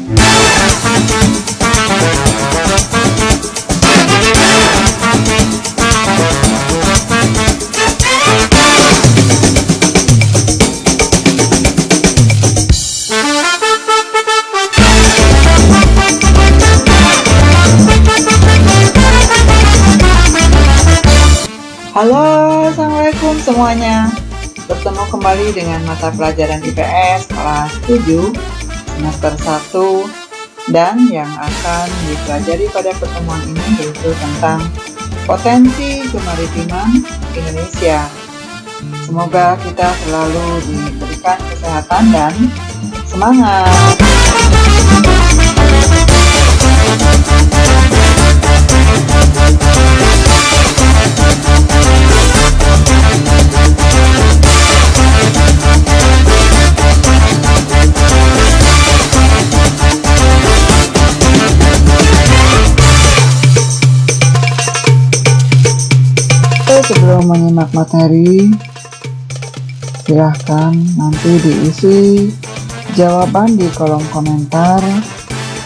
Halo, assalamualaikum semuanya. Bertemu kembali dengan mata pelajaran IPS kelas 7 semester 1, dan yang akan dipelajari pada pertemuan ini yaitu tentang potensi kemaritiman Indonesia. Semoga kita selalu diberikan kesehatan dan semangat. Sebelum menyimak materi, silahkan nanti diisi jawaban di kolom komentar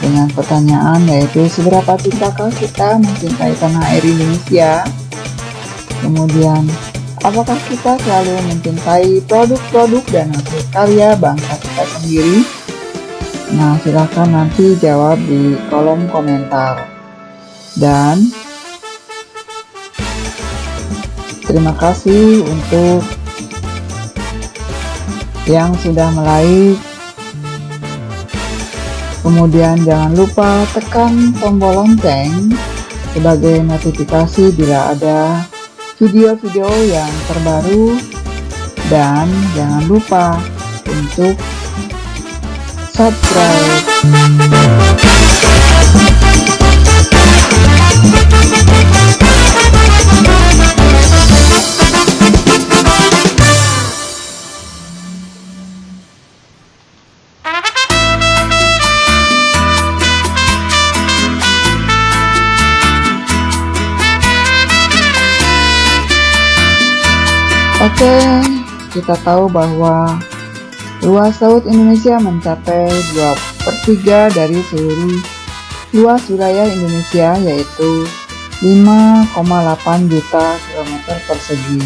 dengan pertanyaan yaitu seberapa cintakah kita mencintai tanah air Indonesia, kemudian apakah kita selalu mencintai produk-produk dan hasil karya bangsa kita sendiri. Nah, silahkan nanti jawab di kolom komentar. Dan terima kasih untuk yang sudah like. Kemudian jangan lupa tekan tombol lonceng sebagai notifikasi bila ada video-video yang terbaru. Dan jangan lupa untuk subscribe. Oke, kita tahu bahwa luas laut Indonesia mencapai 2/3 dari seluruh luas wilayah Indonesia, yaitu 5,8 juta kilometer persegi.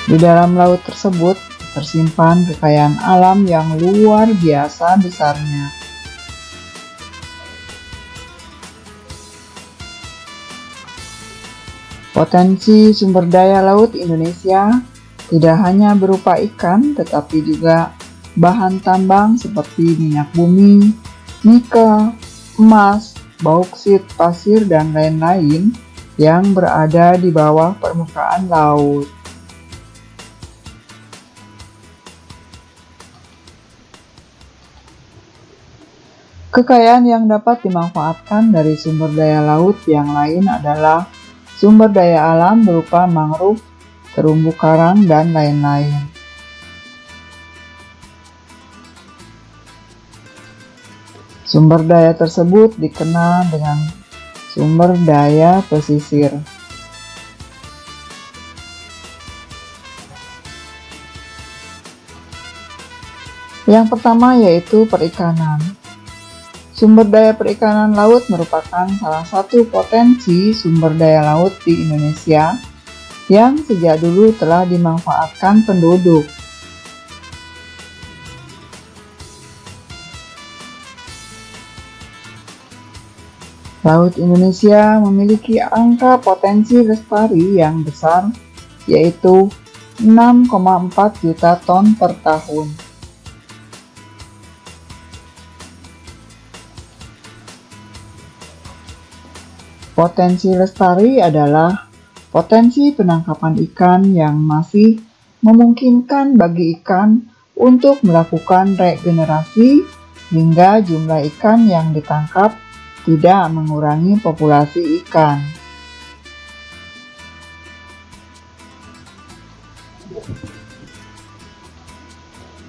Di dalam laut tersebut tersimpan kekayaan alam yang luar biasa besarnya. Potensi sumber daya laut Indonesia tidak hanya berupa ikan, tetapi juga bahan tambang seperti minyak bumi, nikel, emas, bauksit, pasir, dan lain-lain yang berada di bawah permukaan laut. Kekayaan yang dapat dimanfaatkan dari sumber daya laut yang lain adalah sumber daya alam berupa mangrove, terumbu karang, dan lain-lain. Sumber daya tersebut dikenal dengan sumber daya pesisir. Yang pertama yaitu perikanan. Sumber daya perikanan laut merupakan salah satu potensi sumber daya laut di Indonesia yang sejak dulu telah dimanfaatkan penduduk. Laut Indonesia memiliki angka potensi lestari yang besar, yaitu 6,4 juta ton per tahun. Potensi lestari adalah potensi penangkapan ikan yang masih memungkinkan bagi ikan untuk melakukan regenerasi hingga jumlah ikan yang ditangkap tidak mengurangi populasi ikan.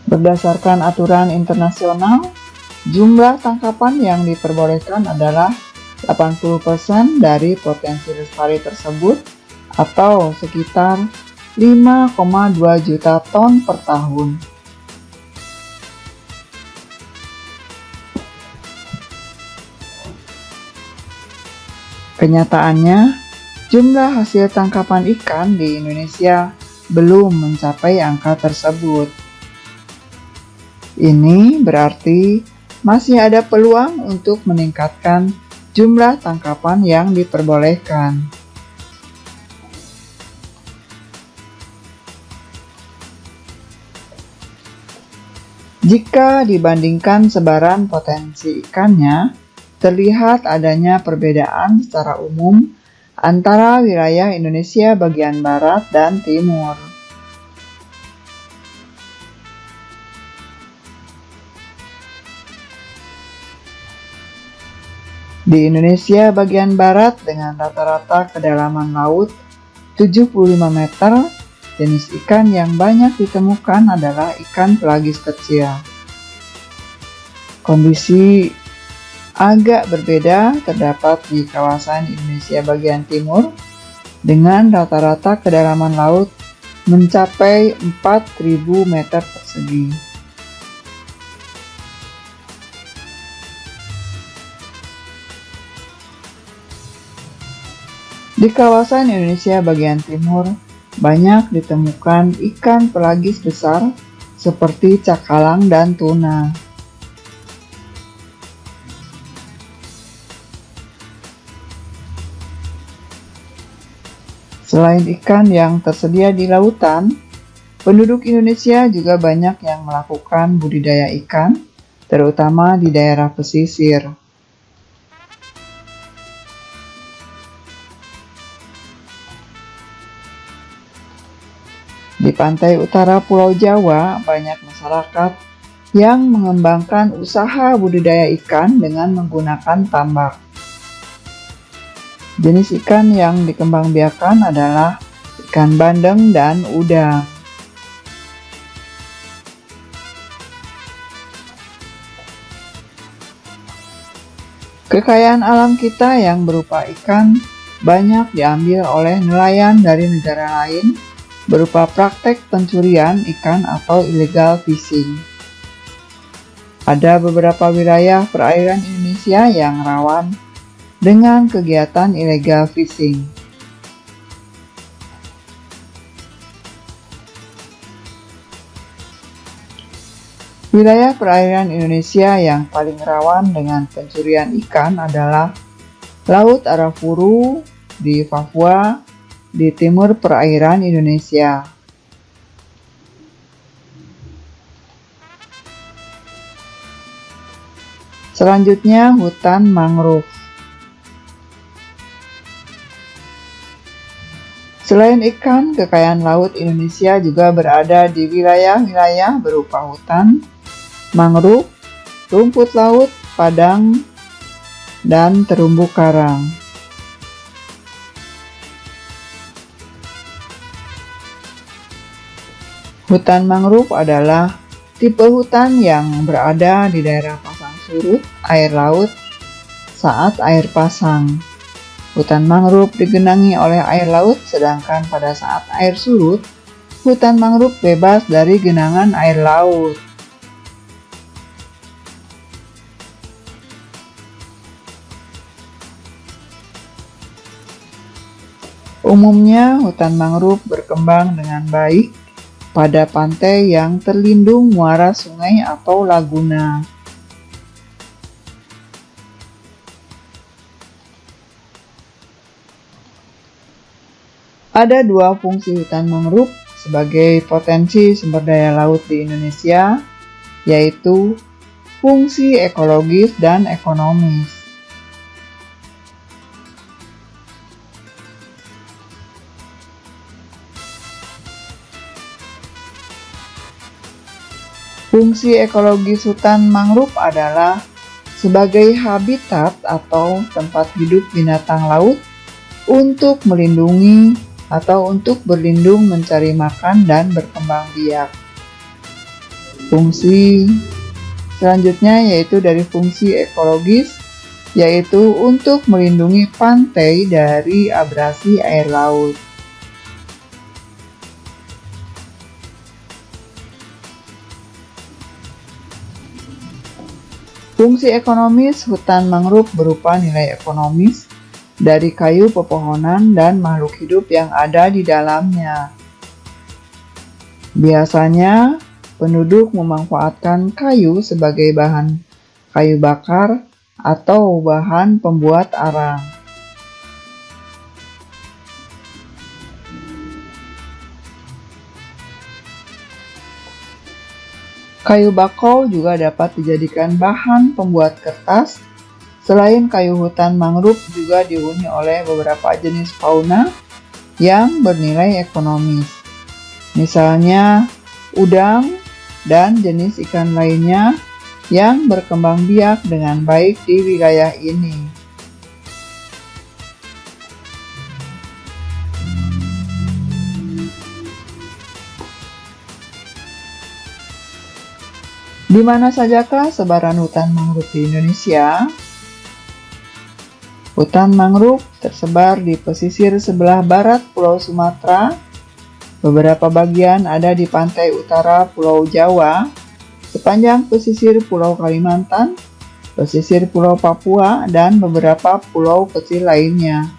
Berdasarkan aturan internasional, jumlah tangkapan yang diperbolehkan adalah 80% dari potensi lestari tersebut, atau sekitar 5,2 juta ton per tahun. Kenyataannya, jumlah hasil tangkapan ikan di Indonesia belum mencapai angka tersebut. Ini berarti masih ada peluang untuk meningkatkan jumlah tangkapan yang diperbolehkan. Jika dibandingkan sebaran potensi ikannya, terlihat adanya perbedaan secara umum antara wilayah Indonesia bagian barat dan timur. Di Indonesia bagian barat dengan rata-rata kedalaman laut 75 meter, jenis ikan yang banyak ditemukan adalah ikan pelagis kecil. Kondisi agak berbeda terdapat di kawasan Indonesia bagian timur dengan rata-rata kedalaman laut mencapai 4.000 meter persegi. Di kawasan Indonesia bagian timur banyak ditemukan ikan pelagis besar seperti cakalang dan tuna. Selain ikan yang tersedia di lautan, penduduk Indonesia juga banyak yang melakukan budidaya ikan, terutama di daerah pesisir. Di pantai utara Pulau Jawa, banyak masyarakat yang mengembangkan usaha budidaya ikan dengan menggunakan tambak. Jenis ikan yang dikembangbiakan adalah ikan bandeng dan udang. Kekayaan alam kita yang berupa ikan banyak diambil oleh nelayan dari negara lain berupa praktek pencurian ikan atau illegal fishing. Ada beberapa wilayah perairan Indonesia yang rawan dengan kegiatan illegal fishing. Wilayah perairan Indonesia yang paling rawan dengan pencurian ikan adalah Laut Arafuru di Papua di timur perairan Indonesia. Selanjutnya, hutan mangrove. Selain ikan, kekayaan laut Indonesia juga berada di wilayah-wilayah berupa hutan, mangrove, rumput laut, padang, dan terumbu karang. Hutan mangrove adalah tipe hutan yang berada di daerah pasang surut air laut saat air pasang. Hutan mangrove digenangi oleh air laut, sedangkan pada saat air surut, hutan mangrove bebas dari genangan air laut. Umumnya, hutan mangrove berkembang dengan baik pada pantai yang terlindung muara sungai atau laguna. Ada dua fungsi hutan mangrove sebagai potensi sumber daya laut di Indonesia, yaitu fungsi ekologis dan ekonomis. Fungsi ekologis hutan mangrove adalah sebagai habitat atau tempat hidup binatang laut untuk melindungi atau untuk berlindung mencari makan dan berkembang biak. Fungsi selanjutnya yaitu dari fungsi ekologis, yaitu untuk melindungi pantai dari abrasi air laut. Fungsi ekonomis hutan mangrove berupa nilai ekonomis dari kayu pepohonan dan makhluk hidup yang ada di dalamnya. Biasanya, penduduk memanfaatkan kayu sebagai bahan kayu bakar atau bahan pembuat arang. Kayu bakau juga dapat dijadikan bahan pembuat kertas. Selain kayu, hutan mangrove juga dihuni oleh beberapa jenis fauna yang bernilai ekonomis. Misalnya, udang dan jenis ikan lainnya yang berkembang biak dengan baik di wilayah ini. Di mana sajakah sebaran hutan mangrove di Indonesia? Hutan mangrove tersebar di pesisir sebelah barat Pulau Sumatera. Beberapa bagian ada di pantai utara Pulau Jawa, sepanjang pesisir Pulau Kalimantan, pesisir Pulau Papua, dan beberapa pulau kecil lainnya.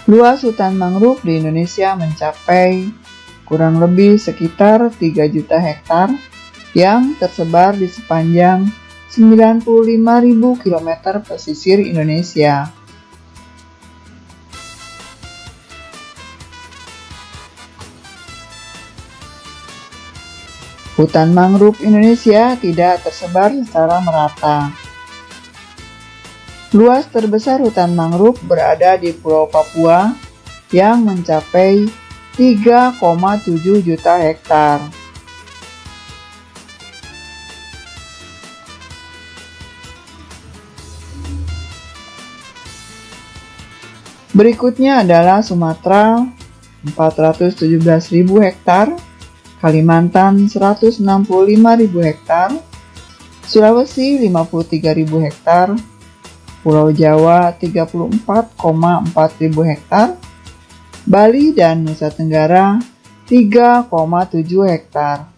Luas hutan mangrove di Indonesia mencapai kurang lebih sekitar 3 juta hektar yang tersebar di sepanjang 95.000 km pesisir Indonesia. Hutan mangrove Indonesia tidak tersebar secara merata. Luas terbesar hutan mangrove berada di Pulau Papua yang mencapai 3,7 juta hektar. Berikutnya adalah Sumatera 417.000 hektar, Kalimantan 165.000 hektar, Sulawesi 53.000 hektar, Pulau Jawa 34,4 ribu hektar, Bali dan Nusa Tenggara 3,7 hektar.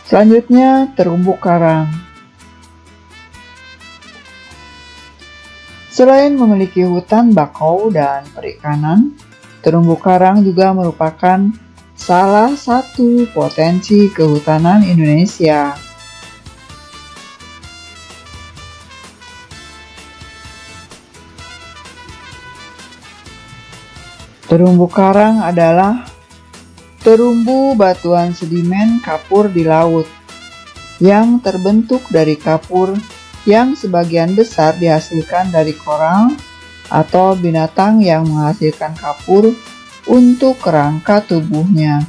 Selanjutnya, terumbu karang. Selain memiliki hutan bakau dan perikanan, terumbu karang juga merupakan salah satu potensi kehutanan Indonesia. Terumbu karang adalah terumbu batuan sedimen kapur di laut yang terbentuk dari kapur yang sebagian besar dihasilkan dari koral atau binatang yang menghasilkan kapur untuk kerangka tubuhnya.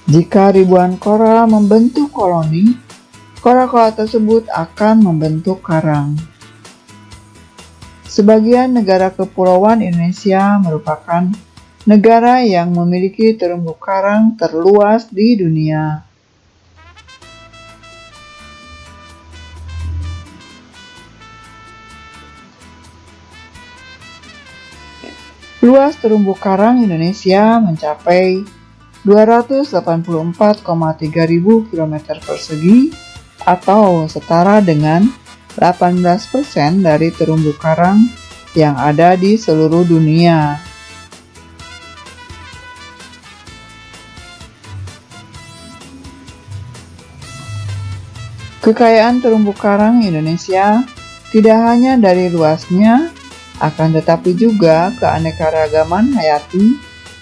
Jika ribuan koral membentuk koloni, koral-koral tersebut akan membentuk karang. Sebagian negara kepulauan Indonesia merupakan negara yang memiliki terumbu karang terluas di dunia. Luas terumbu karang Indonesia mencapai 284,3 ribu km persegi atau setara dengan 18% dari terumbu karang yang ada di seluruh dunia. Kekayaan terumbu karang Indonesia tidak hanya dari luasnya, akan tetapi juga keanekaragaman hayati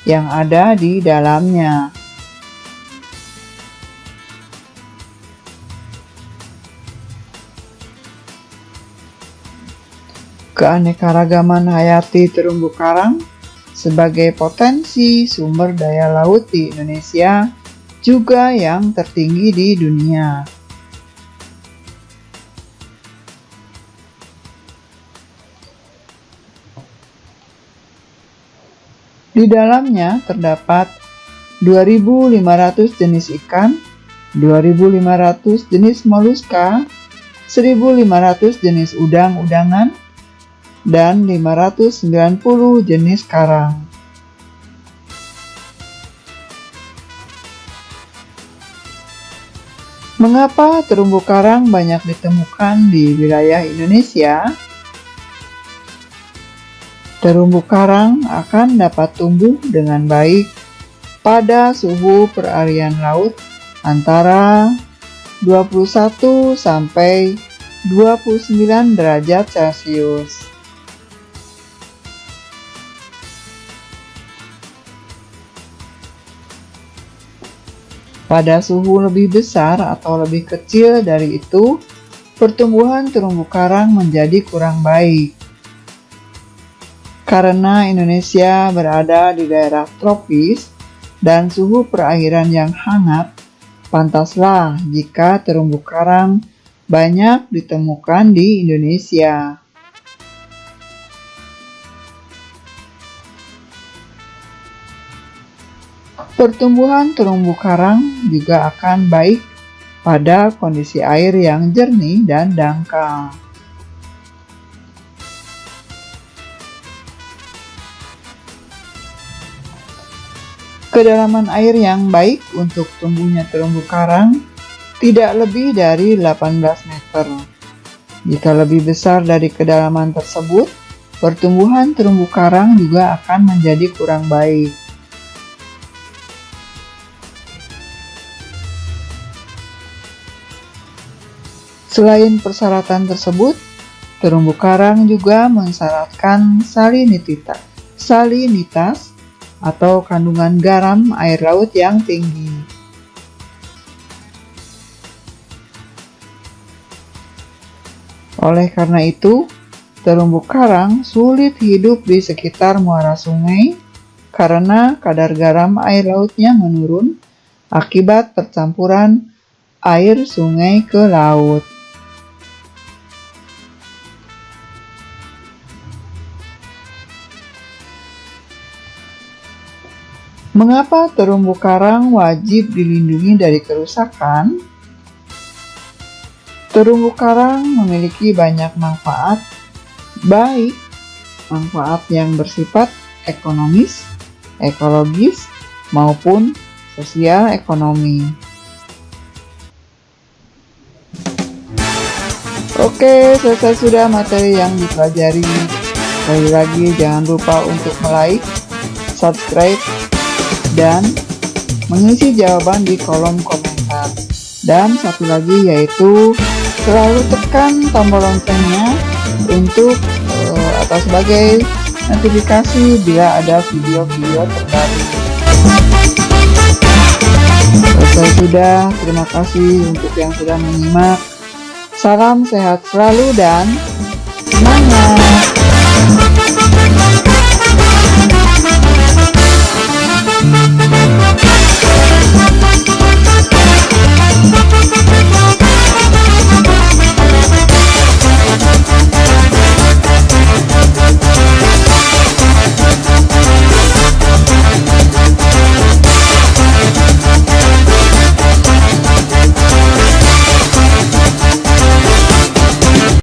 yang ada di dalamnya. Keanekaragaman hayati terumbu karang sebagai potensi sumber daya laut di Indonesia juga yang tertinggi di dunia. Di dalamnya terdapat 2.500 jenis ikan, 2.500 jenis moluska, 1.500 jenis udang-udangan, dan 590 jenis karang. Mengapa terumbu karang banyak ditemukan di wilayah Indonesia? Terumbu karang akan dapat tumbuh dengan baik pada suhu perarian laut antara 21 sampai 29 derajat Celcius. Pada suhu lebih besar atau lebih kecil dari itu, pertumbuhan terumbu karang menjadi kurang baik. Karena Indonesia berada di daerah tropis dan suhu perairan yang hangat, pantaslah jika terumbu karang banyak ditemukan di Indonesia. Pertumbuhan terumbu karang juga akan baik pada kondisi air yang jernih dan dangkal. Kedalaman air yang baik untuk tumbuhnya terumbu karang tidak lebih dari 18 meter. Jika lebih besar dari kedalaman tersebut, pertumbuhan terumbu karang juga akan menjadi kurang baik. Selain persyaratan tersebut, terumbu karang juga mensyaratkan salinitas atau kandungan garam air laut yang tinggi. Oleh karena itu, terumbu karang sulit hidup di sekitar muara sungai karena kadar garam air lautnya menurun akibat percampuran air sungai ke laut. Mengapa terumbu karang wajib dilindungi dari kerusakan? Terumbu karang memiliki banyak manfaat, baik manfaat yang bersifat ekonomis, ekologis, maupun sosial ekonomi. Oke, selesai sudah materi yang dipelajari. Sekali lagi jangan lupa untuk like, subscribe, dan mengisi jawaban di kolom komentar. Dan satu lagi yaitu selalu tekan tombol loncengnya untuk atau sebagai notifikasi bila ada video-video terbaru. Selesai sudah, terima kasih untuk yang sudah menyimak. Salam sehat selalu dan semangat!